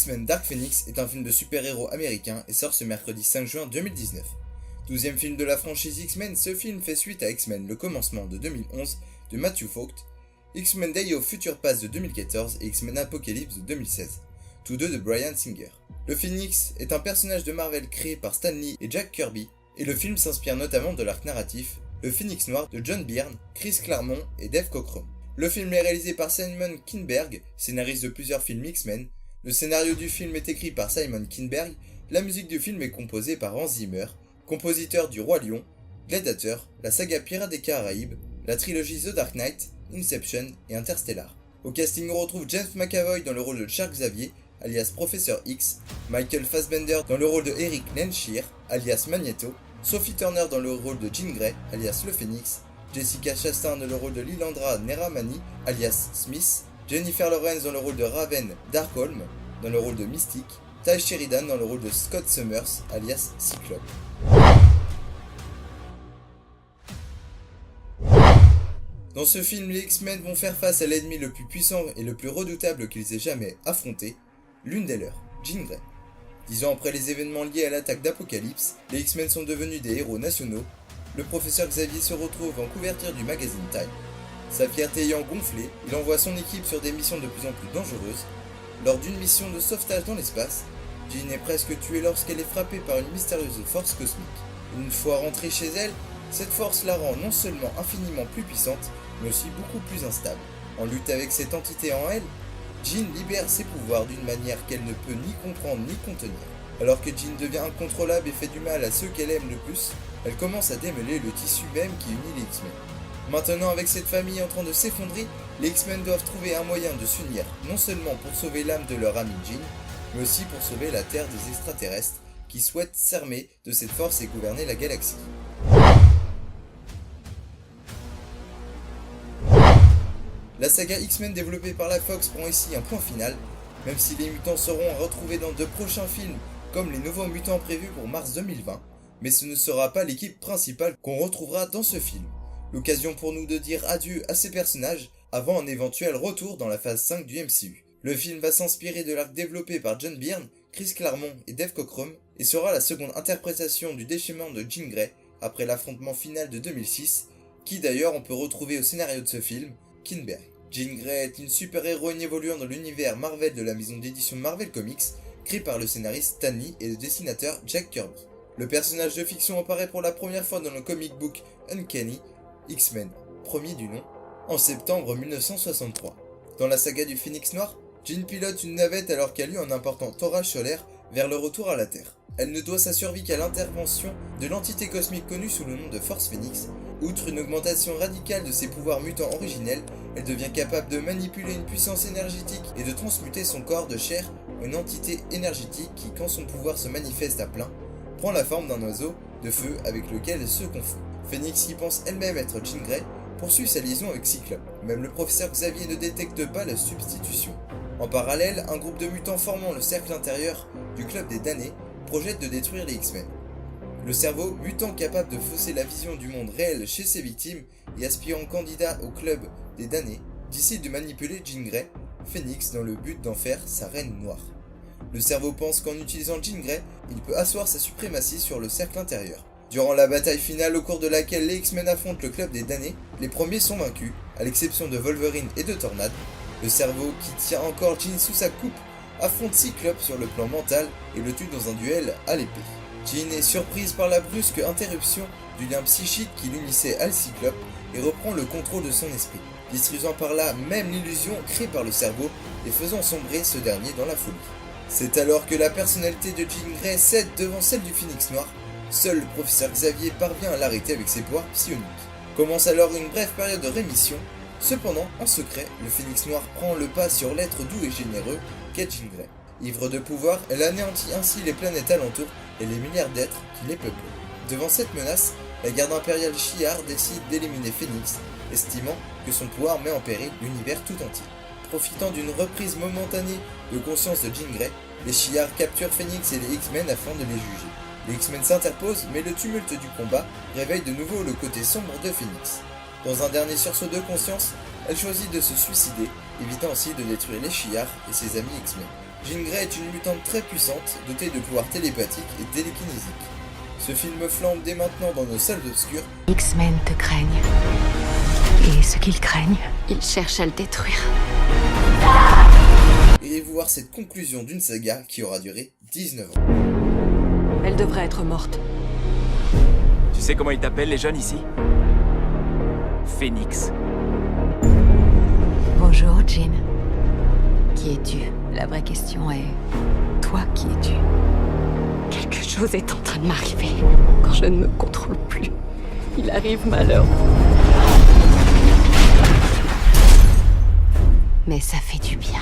X-Men Dark Phoenix est un film de super-héros américain et sort ce mercredi 5 juin 2019. 12e film de la franchise X-Men, ce film fait suite à X-Men Le Commencement de 2011 de Matthew Vaughn, X-Men Day of Future Past de 2014 et X-Men Apocalypse de 2016, tous deux de Bryan Singer. Le Phoenix est un personnage de Marvel créé par Stan Lee et Jack Kirby, et le film s'inspire notamment de l'arc narratif Le Phénix Noir de John Byrne, Chris Claremont et Dave Cockrum. Le film est réalisé par Simon Kinberg, scénariste de plusieurs films X-Men. Le scénario du film est écrit par Simon Kinberg, la musique du film est composée par Hans Zimmer, compositeur du Roi Lion, Gladiator, la saga Pirates des Caraïbes, la trilogie The Dark Knight, Inception et Interstellar. Au casting on retrouve James McAvoy dans le rôle de Charles Xavier, alias Professeur X, Michael Fassbender dans le rôle de Eric Lehnsherr, alias Magneto, Sophie Turner dans le rôle de Jean Grey, alias Le Phénix, Jessica Chastain dans le rôle de Lilandra Neramani, alias Smith, Jennifer Lawrence dans le rôle de Raven Darkholm, dans le rôle de Mystique, Ty Sheridan dans le rôle de Scott Summers, alias Cyclope. Dans ce film, les X-Men vont faire face à l'ennemi le plus puissant et le plus redoutable qu'ils aient jamais affronté, l'une des leurs, Jean Grey. 10 ans après les événements liés à l'attaque d'Apocalypse, les X-Men sont devenus des héros nationaux. Le professeur Xavier se retrouve en couverture du magazine Time. Sa fierté ayant gonflé, il envoie son équipe sur des missions de plus en plus dangereuses. Lors d'une mission de sauvetage dans l'espace, Jean est presque tuée lorsqu'elle est frappée par une mystérieuse force cosmique. Une fois rentrée chez elle, cette force la rend non seulement infiniment plus puissante, mais aussi beaucoup plus instable. En lutte avec cette entité en elle, Jean libère ses pouvoirs d'une manière qu'elle ne peut ni comprendre ni contenir. Alors que Jean devient incontrôlable et fait du mal à ceux qu'elle aime le plus, elle commence à démêler le tissu même qui unit les X-Men. Maintenant, avec cette famille en train de s'effondrer, les X-Men doivent trouver un moyen de s'unir, non seulement pour sauver l'âme de leur ami Jean, mais aussi pour sauver la Terre des extraterrestres qui souhaitent s'armer de cette force et gouverner la galaxie. La saga X-Men développée par la Fox prend ici un point final, même si les mutants seront retrouvés dans de prochains films comme les nouveaux mutants prévus pour mars 2020, mais ce ne sera pas l'équipe principale qu'on retrouvera dans ce film. L'occasion pour nous de dire adieu à ces personnages avant un éventuel retour dans la phase 5 du MCU. Le film va s'inspirer de l'arc développé par John Byrne, Chris Claremont et Dave Cockrum et sera la seconde interprétation du déchaînement de Jean Grey après l'affrontement final de 2006, qui d'ailleurs on peut retrouver au scénario de ce film, Kinberg. Jean Grey est une super-héroïne évoluant dans l'univers Marvel de la maison d'édition Marvel Comics, créée par le scénariste Stan Lee et le dessinateur Jack Kirby. Le personnage de fiction apparaît pour la première fois dans le comic book Uncanny X-Men, premier du nom, en septembre 1963. Dans la saga du Phénix Noir, Jean pilote une navette alors qu'elle a eu un important orage solaire vers le retour à la Terre. Elle ne doit sa survie qu'à l'intervention de l'entité cosmique connue sous le nom de Force Phoenix. Outre une augmentation radicale de ses pouvoirs mutants originels, elle devient capable de manipuler une puissance énergétique et de transmuter son corps de chair en une entité énergétique qui, quand son pouvoir se manifeste à plein, prend la forme d'un oiseau de feu avec lequel elle se confond. Phoenix, qui pense elle-même être Jean Grey, poursuit sa liaison avec Cyclope. Même le professeur Xavier ne détecte pas la substitution. En parallèle, un groupe de mutants formant le cercle intérieur du club des damnés projette de détruire les X-Men. Le cerveau, mutant capable de fausser la vision du monde réel chez ses victimes et aspirant candidat au club des damnés, décide de manipuler Jean Grey, Phoenix, dans le but d'en faire sa reine noire. Le cerveau pense qu'en utilisant Jean Grey, il peut asseoir sa suprématie sur le cercle intérieur. Durant la bataille finale au cours de laquelle les X-Men affrontent le club des damnés, les premiers sont vaincus, à l'exception de Wolverine et de Tornade. Le cerveau, qui tient encore Jean sous sa coupe, affronte Cyclope sur le plan mental et le tue dans un duel à l'épée. Jean est surprise par la brusque interruption du lien psychique qui l'unissait à Cyclope et reprend le contrôle de son esprit, détruisant par là même l'illusion créée par le cerveau et faisant sombrer ce dernier dans la folie. C'est alors que la personnalité de Jean Grey cède devant celle du Phénix Noir. Seul le professeur Xavier parvient à l'arrêter avec ses pouvoirs psioniques. Commence alors une brève période de rémission. Cependant, en secret, le Phénix Noir prend le pas sur l'être doux et généreux qu'est Jean Grey. Ivre de pouvoir, elle anéantit ainsi les planètes alentour et les milliards d'êtres qui les peuplent. Devant cette menace, la garde impériale Shi'ar décide d'éliminer Phoenix, estimant que son pouvoir met en péril l'univers tout entier. Profitant d'une reprise momentanée de conscience de Jean Grey, les Shi'ar capturent Phoenix et les X-Men afin de les juger. Les X-Men s'interposent, mais le tumulte du combat réveille de nouveau le côté sombre de Phoenix. Dans un dernier sursaut de conscience, elle choisit de se suicider, évitant ainsi de détruire les Shi'ar et ses amis X-Men. Jean Grey est une mutante très puissante, dotée de pouvoirs télépathiques et télékinésiques. Ce film flambe dès maintenant dans nos salles obscures. X-Men te craignent. Et ce qu'ils craignent, ils cherchent à le détruire. Irez-vous voir cette conclusion d'une saga qui aura duré 19 ans. Elle devrait être morte. Tu sais comment ils t'appellent les jeunes ici? Phénix. Bonjour, Jean. Qui es-tu? La vraie question est... Toi, qui es-tu? Quelque chose est en train de m'arriver. Quand je ne me contrôle plus, il arrive malheur. Mais ça fait du bien.